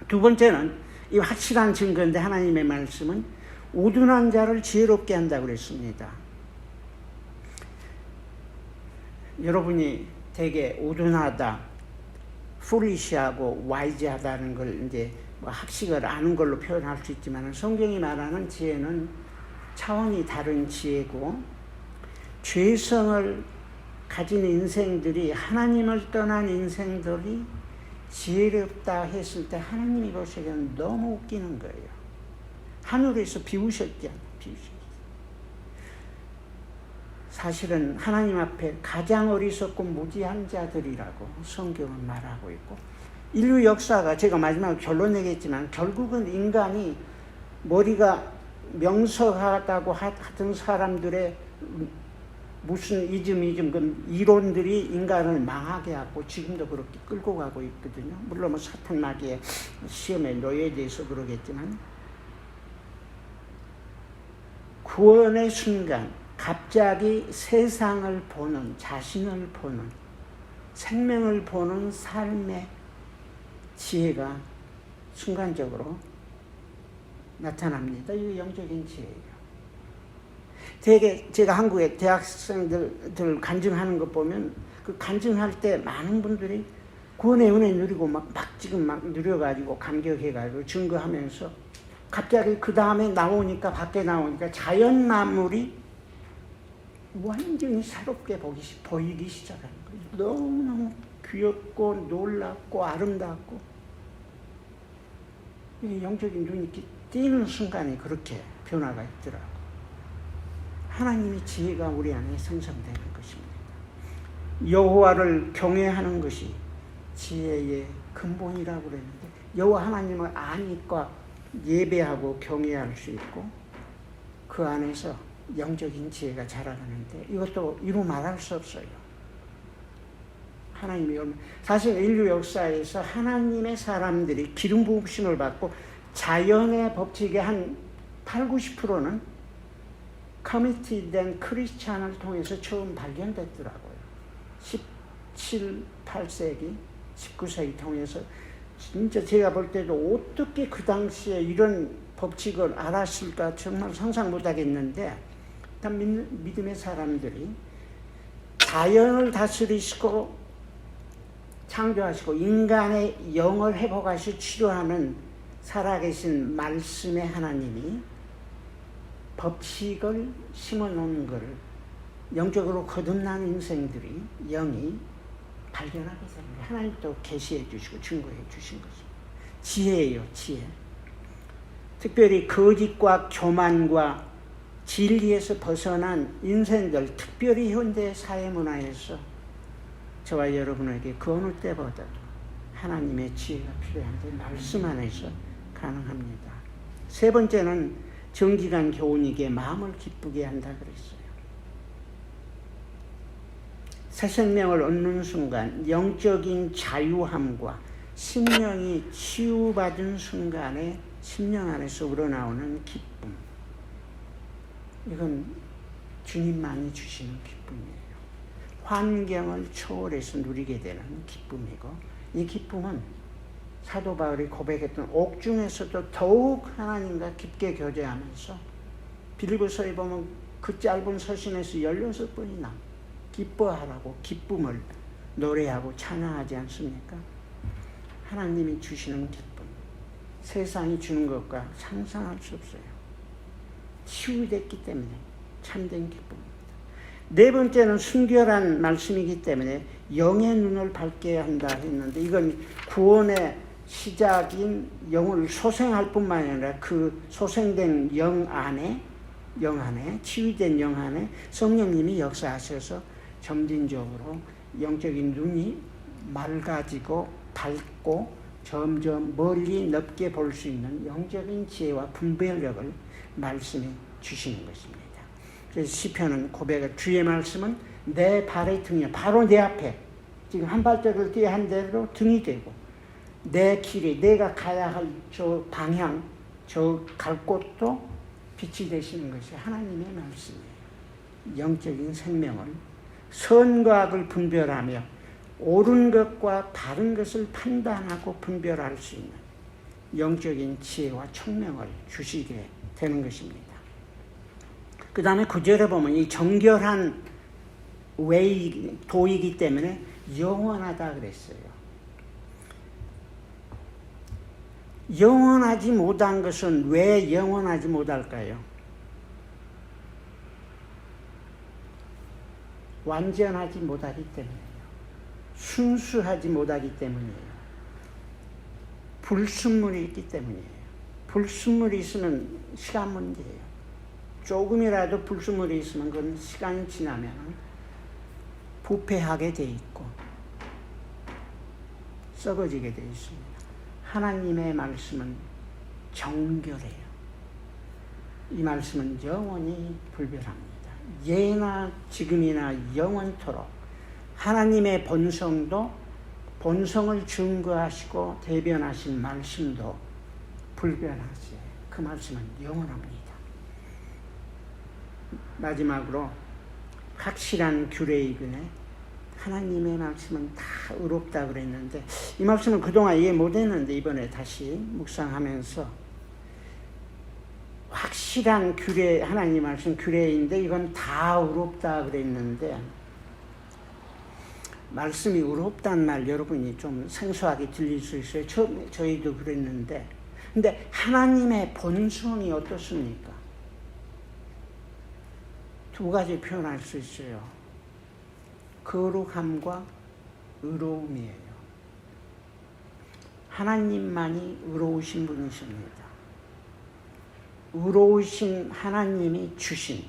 두 번째는, 이 확실한 증거인데, 하나님의 말씀은 우둔한 자를 지혜롭게 한다고 그랬습니다. 여러분이 되게 우둔하다, 풀리시하고 와이즈하다는 걸 이제 뭐 학식을 아는 걸로 표현할 수 있지만, 성경이 말하는 지혜는 차원이 다른 지혜고, 죄성을 가진 인생들이, 하나님을 떠난 인생들이 지혜롭다 했을 때 하나님이 보시기에는 너무 웃기는 거예요. 하늘에서 비우셨잖아요. 사실은 하나님 앞에 가장 어리석고 무지한 자들이라고 성경은 말하고 있고, 인류 역사가, 제가 마지막으로 결론 내겠지만, 결국은 인간이 머리가 명석하다고 하던 사람들의 무슨 그 이론들이 인간을 망하게 하고 지금도 그렇게 끌고 가고 있거든요. 물론 뭐 사탄 마귀의 시험에 노예돼서 그러겠지만, 구원의 순간 갑자기 세상을 보는, 자신을 보는, 생명을 보는 삶의 지혜가 순간적으로 나타납니다. 이게 영적인 지혜예요. 되게 제가 한국의 대학생들 간증하는 거 보면, 그 간증할 때 많은 분들이 구원의 은혜 누리고 지금 누려가지고 감격해가지고 증거하면서, 갑자기 그 다음에 밖에 나오니까 자연 만물이 완전히 새롭게 보이기 시작하는 거예요. 너무너무 귀엽고 놀랍고 아름답고, 영적인 눈이 띄는 순간이 그렇게 변화가 있더라고요. 하나님의 지혜가 우리 안에 생성되는 것입니다. 여호와를 경외하는 것이 지혜의 근본이라고 그랬는데, 여호와 하나님을 아니까 예배하고 경외할 수 있고, 그 안에서 영적인 지혜가 자라가는데, 이것도 이루 말할 수 없어요. 하나님이, 사실 인류 역사에서 하나님의 사람들이 기름 부으심을 받고 자연의 법칙의 한 80-90%는 커미티된 크리스찬을 통해서 처음 발견됐더라고요. 17, 8세기, 19세기 통해서. 진짜 제가 볼 때도 어떻게 그 당시에 이런 법칙을 알았을까 정말 상상 못하겠는데, 믿음의 사람들이 자연을 다스리시고 창조하시고 인간의 영을 회복하시고 치료하는 살아계신 말씀의 하나님이 법칙을 심어놓는 것을 영적으로 거듭난 인생들이, 영이 발견하게 됩니다. 하나님 또 계시해 주시고 증거해 주신 것입니다. 지혜예요, 지혜. 특별히 거짓과 교만과 진리에서 벗어난 인생들, 특별히 현대 사회 문화에서 저와 여러분에게 그 어느 때보다도 하나님의 지혜가 필요한데, 말씀 안에서 가능합니다. 세 번째는 정직한 교훈이기에 마음을 기쁘게 한다 그랬어요. 새 생명을 얻는 순간 영적인 자유함과 심령이 치유받은 순간에 심령 안에서 우러나오는 기쁨, 이건 주님만이 주시는 기쁨이에요. 환경을 초월해서 누리게 되는 기쁨이고, 이 기쁨은 사도 바울이 고백했던 옥중에서도 더욱 하나님과 깊게 교제하면서, 빌립보서에 보면 그 짧은 서신에서 16번이나 기뻐하라고 기쁨을 노래하고 찬양하지 않습니까? 하나님이 주시는 기쁨, 세상이 주는 것과 상상할 수 없어요. 치유됐기 때문에 참된 기쁨입니다. 네 번째는 순결한 말씀이기 때문에 영의 눈을 밝게 한다 했는데, 이건 구원의 시작인 영을 소생할 뿐만 아니라 그 소생된 영 안에, 치유된 영 안에 성령님이 역사하셔서 점진적으로 영적인 눈이 맑아지고 밝고 점점 멀리 넓게 볼 수 있는 영적인 지혜와 분별력을 말씀이 주시는 것입니다. 그래서 시편은 고백을 주의 말씀은 내 발의 등이야. 바로 내 앞에 지금 한 발짝을 뒤에 한 대로 등이 되고 내 길이 내가 가야 할 저 방향 저 갈 곳도 빛이 되시는 것이 하나님의 말씀이에요. 영적인 생명을 선과 악을 분별하며 옳은 것과 바른 것을 판단하고 분별할 수 있는 영적인 지혜와 총명을 주시게 되는 것입니다. 그 다음에 9절에 보면 이 정결한 도이기 때문에 영원하다 그랬어요. 영원하지 못한 것은 왜 영원하지 못할까요? 완전하지 못하기 때문이에요. 순수하지 못하기 때문이에요. 불순물이 있기 때문이에요. 불순물이 있으면 시간 문제예요. 조금이라도 불순물이 있으면 그건 시간이 지나면 부패하게 돼 있고 썩어지게 돼 있습니다. 하나님의 말씀은 정결해요. 이 말씀은 영원히 불변합니다. 예나 지금이나 영원토록 하나님의 본성도 본성을 증거하시고 대변하신 말씀도 불변하시에 그 말씀은 영원합니다. 마지막으로 확실한 규례이근에 하나님의 말씀은 다 의롭다 그랬는데 이 말씀은 그동안 이해 못했는데 이번에 다시 묵상하면서 확실한 규례, 하나님 말씀 규례인데 이건 다 의롭다 그랬는데 말씀이 의롭다는 말 여러분이 좀 생소하게 들릴 수 있어요. 처음에 저희도 그랬는데 근데 하나님의 본성이 어떻습니까? 두 가지 표현할 수 있어요. 거룩함과 의로움이에요. 하나님만이 의로우신 분이십니다. 의로우신 하나님이 주신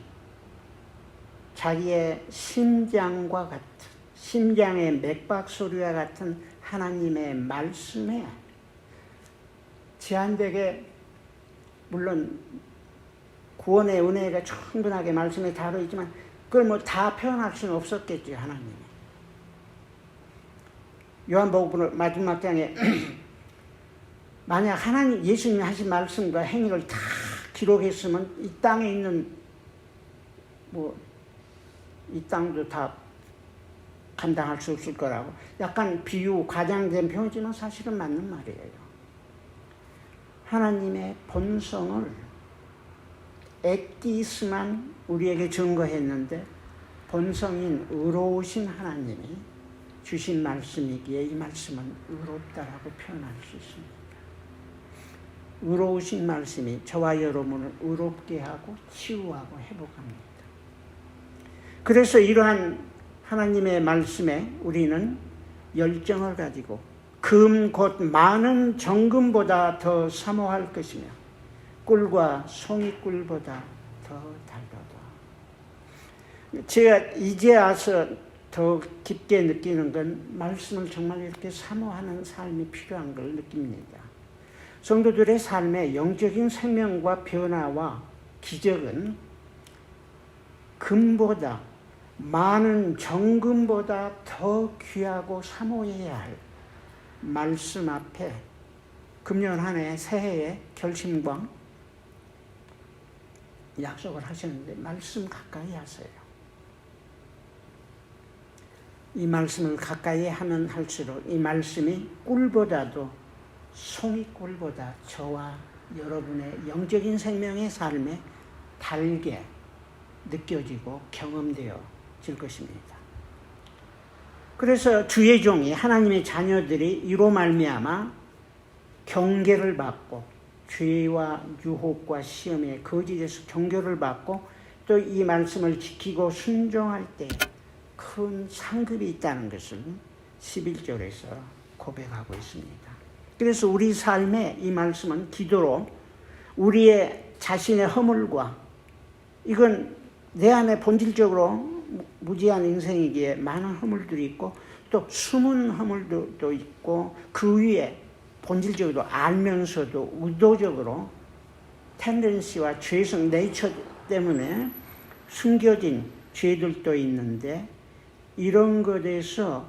자기의 심장과 같은 심장의 맥박소리와 같은 하나님의 말씀에 제한되게 물론 구원의 은혜가 충분하게 말씀에 다루있지만 그걸 뭐 다 표현할 수는 없었겠죠. 하나님이 요한복음 마지막 장에 만약 하나님 예수님이 하신 말씀과 행위를 다 기록했으면 이 땅에 있는 이 땅도 다 감당할 수 없을 거라고 약간 비유 과장된 표현이지만 사실은 맞는 말이에요. 하나님의 본성을 엑기스만 우리에게 증거했는데 본성인 의로우신 하나님이 주신 말씀이기에 이 말씀은 의롭다라고 표현할 수 있습니다. 의로우신 말씀이 저와 여러분을 의롭게 하고 치유하고 회복합니다. 그래서 이러한 하나님의 말씀에 우리는 열정을 가지고 금 곧 많은 정금보다 더 사모할 것이며 꿀과 송이꿀보다 더 달도다. 제가 이제 와서 더 깊게 느끼는 건 말씀을 정말 이렇게 사모하는 삶이 필요한 걸 느낍니다. 성도들의 삶의 영적인 생명과 변화와 기적은 금보다 많은 정금보다 더 귀하고 사모해야 할 말씀 앞에 금년 한 해 새해의 결심과 약속을 하셨는데 말씀 가까이 하세요. 이 말씀을 가까이 하면 할수록 이 말씀이 꿀보다도 송이꿀보다 저와 여러분의 영적인 생명의 삶에 달게 느껴지고 경험되어질 것입니다. 그래서 주의 종이 하나님의 자녀들이 이로 말미암아 경계를 받고 죄와 유혹과 시험에 거짓에서 경계를 받고 또 이 말씀을 지키고 순종할 때 큰 상급이 있다는 것을 11절에서 고백하고 있습니다. 그래서 우리 삶의 이 말씀은 기도로 우리의 자신의 허물과 이건 내 안에 본질적으로 무지한 인생이기에 많은 허물들이 있고 또 숨은 허물도 있고 그 위에 본질적으로 알면서도 의도적으로 텐던시와 죄성 네이처 때문에 숨겨진 죄들도 있는데 이런 것에서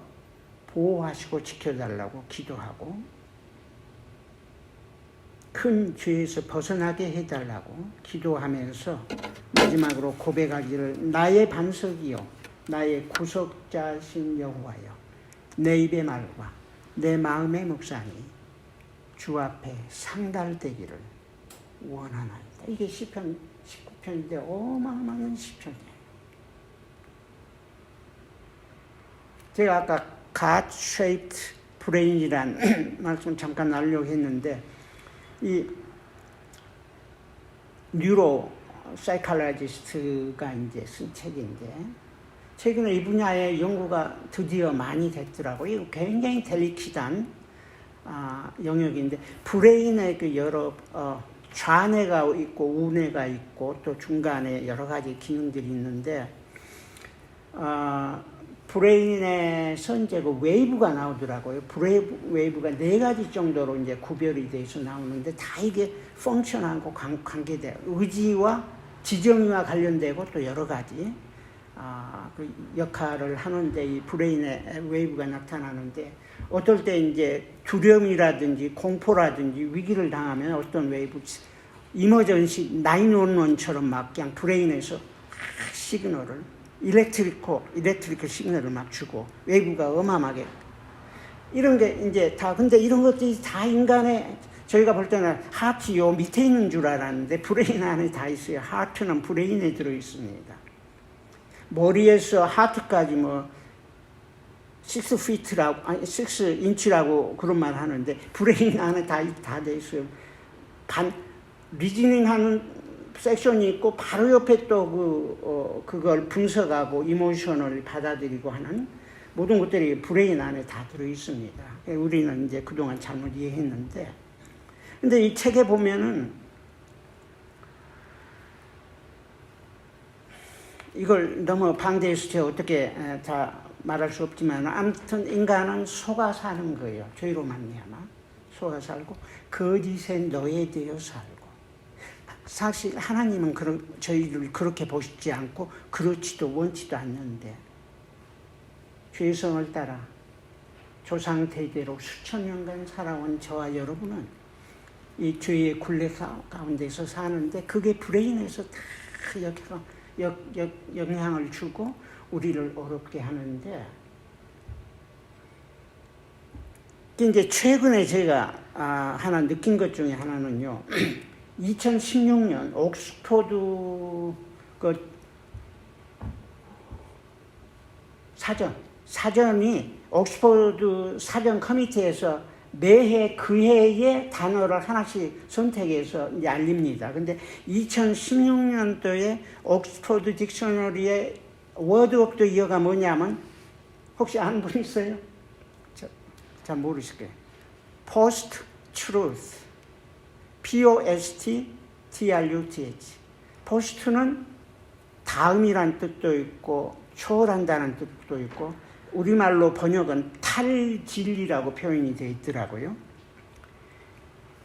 보호하시고 지켜달라고 기도하고 큰 죄에서 벗어나게 해달라고 기도하면서 마지막으로 고백하기를 나의 반석이요 나의 구속자신 여호와여 내 입의 말과 내 마음의 묵상이 주 앞에 상달되기를 원하나이다. 이게 시편 19편인데 어마어마한 시편이에요. 제가 아까 God-shaped brain이란 말씀 잠깐 나누려고 했는데 이 뉴로 사이콜로지스트가 이제 쓴 책인데 최근에 이 분야의 연구가 드디어 많이 됐더라고요. 이거 굉장히 델리키단 영역인데 브레인의 그 여러 좌뇌가 있고 우뇌가 있고 또 중간에 여러 가지 기능들이 있는데 브레인에서 이제 그 웨이브가 나오더라고요. 웨이브가 4가지 정도로 이제 구별이 돼서 나오는데 다 이게 펑션하고 관계돼요. 의지와 지정의와 관련되고 또 여러 가지 그 역할을 하는데 이 브레인의 웨이브가 나타나는데 어떨 때 이제 두려움이라든지 공포라든지 위기를 당하면 어떤 웨이브 이머전시 911처럼 막 그냥 브레인에서 시그널을 일렉트리컬 시그널을 막 주고 웨이브가 어마어마하게 이런 게 이제 다 근데 이런 것들이 다 인간의 저희가 볼 때는 하트 요 밑에 있는 줄 알았는데 브레인 안에 다 있어요. 하트는 브레인에 들어 있습니다. 머리에서 하트까지 뭐 6feet라고 아니 6인치라고 그런 말 하는데 브레인 안에 다 돼 있어요. 리즈닝 하는 섹션이 있고 바로 옆에 또 그걸 분석하고 이모션을 받아들이고 하는 모든 것들이 브레인 안에 다 들어 있습니다. 우리는 이제 그동안 잘못 이해했는데 근데 이 책에 보면은 이걸 너무 방대해서 제가 어떻게 다 말할 수 없지만 아무튼 인간은 속아 사는 거예요. 죄로 말미암아 속아 살고 거짓에 노예되어 살고 사실 하나님은 저희를 그렇게 보시지 않고 그렇지도 원치도 않는데 죄성을 따라 조상 대대로 수천 년간 살아온 저와 여러분은 이 죄의 굴레 가운데서 사는데 그게 브레인에서 다 영향을 주고 우리를 어렵게 하는데 이제 최근에 제가 하나 느낀 것 중에 하나는요. 2016년 옥스퍼드 그 사전이 옥스퍼드 사전 커미티에서 매해 그 해의 단어를 하나씩 선택해서 이제 알립니다. 근데 2016년도에 옥스퍼드 딕셔너리의 워드 오브 더 이어가 뭐냐면 혹시 아는 분 있어요? 잘 모르실 거예요. Post Truth. P-O-S-T-T-R-U-T-H. Post는 다음이란 뜻도 있고 초월한다는 뜻도 있고 우리말로 번역은 탈진리라고 표현이 되어 있더라고요.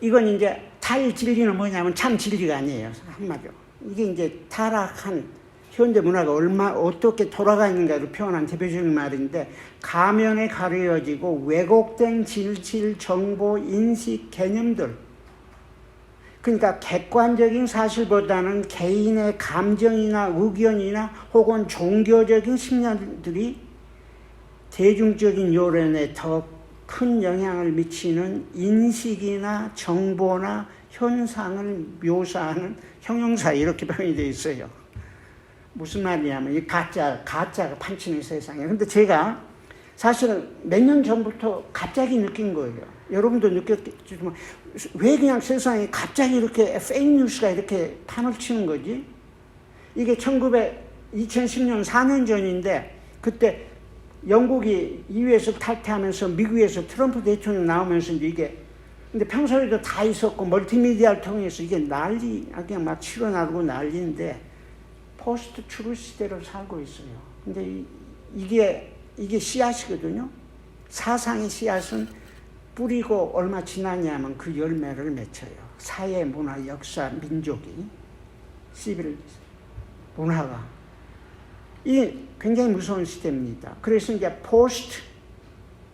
이건 이제 탈진리는 뭐냐면 참 진리가 아니에요. 한마디로. 이게 이제 타락한 현대 문화가 어떻게 돌아가는가를 표현한 대표적인 말인데 가면에 가려지고 왜곡된 질질, 정보, 인식, 개념들 그러니까 객관적인 사실보다는 개인의 감정이나 의견이나 혹은 종교적인 신념들이 대중적인 여론에 더 큰 영향을 미치는 인식이나 정보나 현상을 묘사하는 형용사 이렇게 표현이 되어 있어요. 무슨 말이냐면 이 가짜가 판치는 세상에. 근데 제가 사실은 몇 년 전부터 갑자기 느낀 거예요. 여러분도 느꼈겠지만 왜 그냥 세상에 갑자기 이렇게 페이크 뉴스가 이렇게 판을 치는 거지? 이게 2010년 4년 전인데 그때 영국이 EU에서 탈퇴하면서 미국에서 트럼프 대통령 나오면서 이게 근데 평소에도 다 있었고 멀티미디어를 통해서 이게 난리 그냥 막 치러나르고 난리인데 포스트 트루스 시대로 살고 있어요. 근데 이게 씨앗이거든요. 사상의 씨앗은 뿌리고 얼마 지나냐면 그 열매를 맺혀요. 사회, 문화, 역사, 민족이, 시빌 문화가. 이 굉장히 무서운 시대입니다. 그래서 이제 post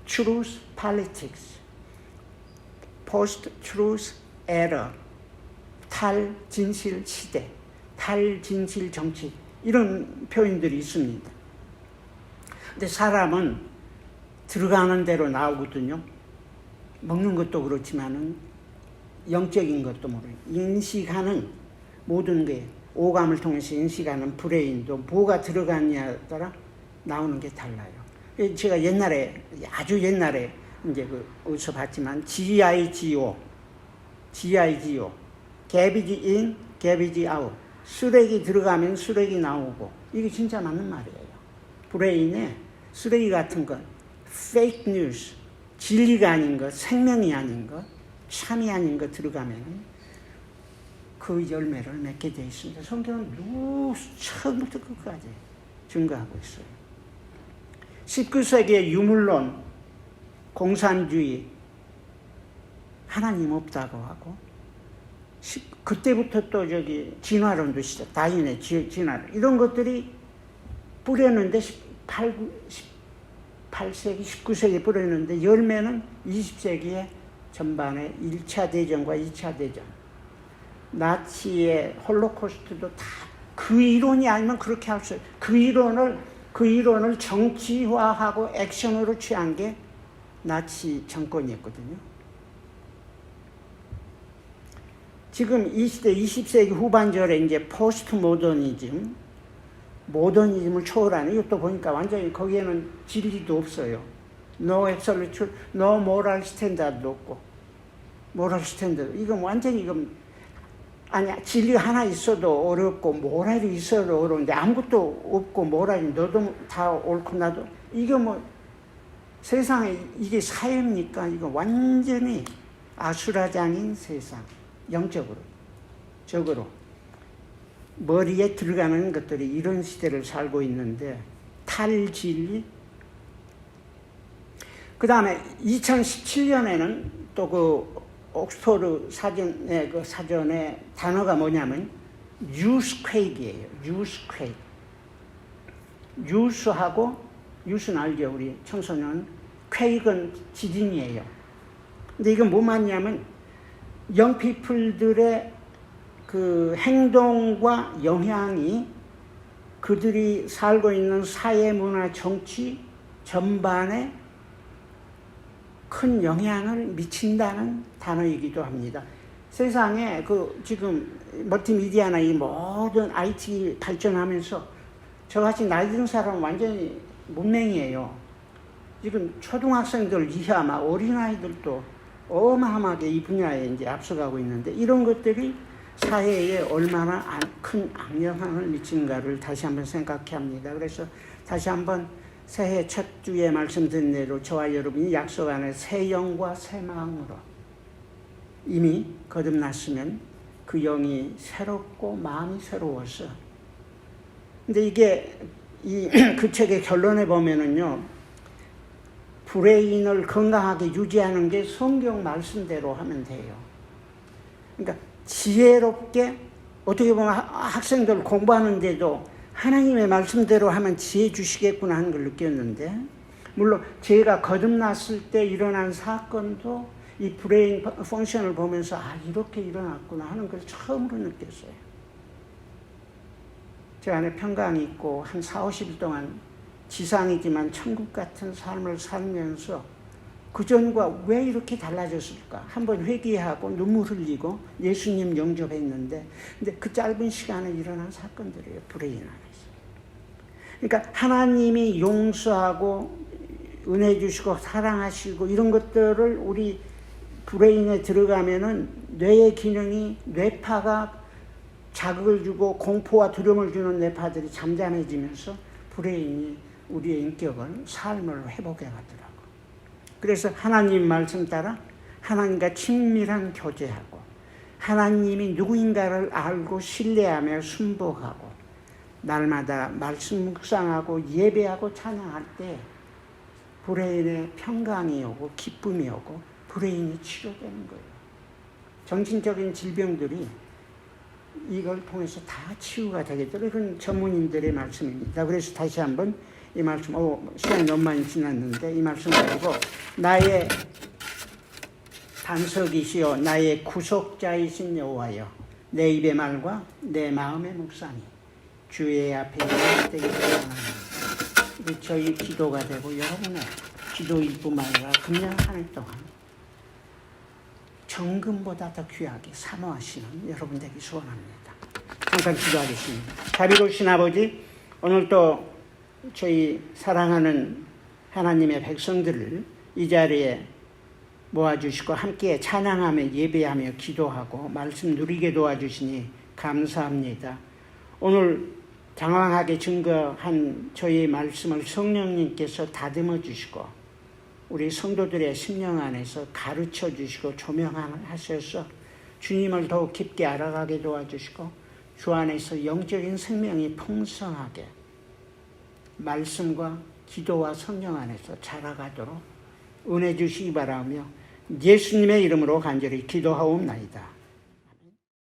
truth politics, post truth era, 탈진실 시대, 탈진실 정치, 이런 표현들이 있습니다. 근데 사람은 들어가는 대로 나오거든요. 먹는 것도 그렇지만은 영적인 것도 모르고 인식하는 모든 게 오감을 통해서 인식하는 브레인도 뭐가 들어갔냐에 따라 나오는 게 달라요. 제가 옛날에, 아주 옛날에 이제 어디서 봤지만 GIGO, garbage in, garbage out. 쓰레기 들어가면 쓰레기 나오고, 이게 진짜 맞는 말이에요. 브레인에 쓰레기 같은 것, fake news, 진리가 아닌 것, 생명이 아닌 것, 참이 아닌 것 들어가면 그 열매를 맺게 되어 있습니다. 성경은 처음부터 끝까지 증거하고 있어요. 19세기의 유물론, 공산주의, 하나님 없다고 하고, 그때부터 또 진화론도 시작, 다윈의 진화론, 이런 것들이 뿌렸는데 18세기, 19세기에 뿌렸는데 열매는 20세기에 전반에 1차 대전과 2차 대전, 나치의 홀로코스트도 다 그 이론이 아니면 그렇게 할 수 없어요. 그 이론을 정치화하고 액션으로 취한 게 나치 정권이었거든요. 지금 이 시대 20세기 후반절에 이제 포스트 모더니즘을 초월하는, 이것도 보니까 완전히 거기에는 진리도 없어요. No absolute truth, no moral standard도 없고, moral standard, 이건 완전히 아니야, 진리가 하나 있어도 어렵고 모랄이 있어도 어려운데 아무것도 없고 모랄이 너도 다 옳고 나도, 이게 세상에 이게 사회입니까? 이거 완전히 아수라장인 세상, 영적으로, 적으로 머리에 들어가는 것들이 이런 시대를 살고 있는데, 탈진리. 그 다음에 2017년에는 또 옥스퍼드 사전의 단어가 뭐냐면 뉴스퀘이크예요. 뉴스퀘이크. 뉴스는 알죠, 우리 청소년. 퀘이크는 지진이에요. 근데 이건 뭐 맞냐면 영피플들의 그 행동과 영향이 그들이 살고 있는 사회, 문화, 정치 전반에 큰 영향을 미친다는 단어이기도 합니다. 세상에 지금 멀티미디어나 이 모든 IT 발전하면서 저같이 나이 든 사람은 완전히 문맹이에요. 지금 초등학생들 이하 막 어린아이들도 어마어마하게 이 분야에 이제 앞서가고 있는데, 이런 것들이 사회에 얼마나 큰 악영향을 미치는가를 다시 한번 생각해야 합니다. 그래서 다시 한번 새해 첫 주에 말씀드린 대로 저와 여러분이 약속 안에 새 영과 새 마음으로 이미 거듭났으면 그 영이 새롭고 마음이 새로워서, 근데 이게 그 책의 결론에 보면은요, 브레인을 건강하게 유지하는 게 성경 말씀대로 하면 돼요. 그러니까 지혜롭게, 어떻게 보면 학생들 공부하는데도 하나님의 말씀대로 하면 지혜 주시겠구나 하는 걸 느꼈는데, 물론 제가 거듭났을 때 일어난 사건도 이 브레인 펑션을 보면서 이렇게 일어났구나 하는 걸 처음으로 느꼈어요. 제 안에 평강이 있고 한 40-50일 동안 지상이지만 천국 같은 삶을 살면서 그전과 왜 이렇게 달라졌을까? 한번 회개하고 눈물 흘리고 예수님 영접했는데, 근데 그 짧은 시간에 일어난 사건들이에요. 브레인 안에서. 그러니까 하나님이 용서하고 은혜 주시고 사랑하시고 이런 것들을 우리 브레인에 들어가면은 뇌의 기능이, 뇌파가 자극을 주고 공포와 두려움을 주는 뇌파들이 잠잠해지면서 브레인이 우리의 인격을, 삶을 회복해 가더라고요. 그래서 하나님 말씀 따라 하나님과 친밀한 교제하고 하나님이 누구인가를 알고 신뢰하며 순복하고 날마다 말씀 묵상하고 예배하고 찬양할 때 브레인에 평강이 오고 기쁨이 오고 브레인이 치료되는 거예요. 정신적인 질병들이 이걸 통해서 다 치유가 되겠더라. 이건 전문인들의 말씀입니다. 그래서 다시 한번 이 말씀, 시간이 너무 많이 지났는데 이 말씀 가지고 나의 반석이시여 나의 구속자이신 여호와여 내 입의 말과 내 마음의 묵상이 주의 앞에 되기 원합니다. 저희 기도가 되고 여러분의 기도일뿐 아니라 금년 한 해 동안 정금보다 더 귀하게 사모하시는 여러분 되기 소원합니다. 잠깐 기도하겠습니다. 자비로우신 아버지, 오늘 또 저희 사랑하는 하나님의 백성들을 이 자리에 모아주시고 함께 찬양하며 예배하며 기도하고 말씀 누리게 도와주시니 감사합니다. 오늘 장황하게 증거한 저희 말씀을 성령님께서 다듬어 주시고 우리 성도들의 심령 안에서 가르쳐 주시고 조명하셔서 주님을 더욱 깊게 알아가게 도와주시고 주 안에서 영적인 생명이 풍성하게 말씀과 기도와 성령 안에서 자라가도록 은혜 주시기 바라며 예수님의 이름으로 간절히 기도하옵나이다.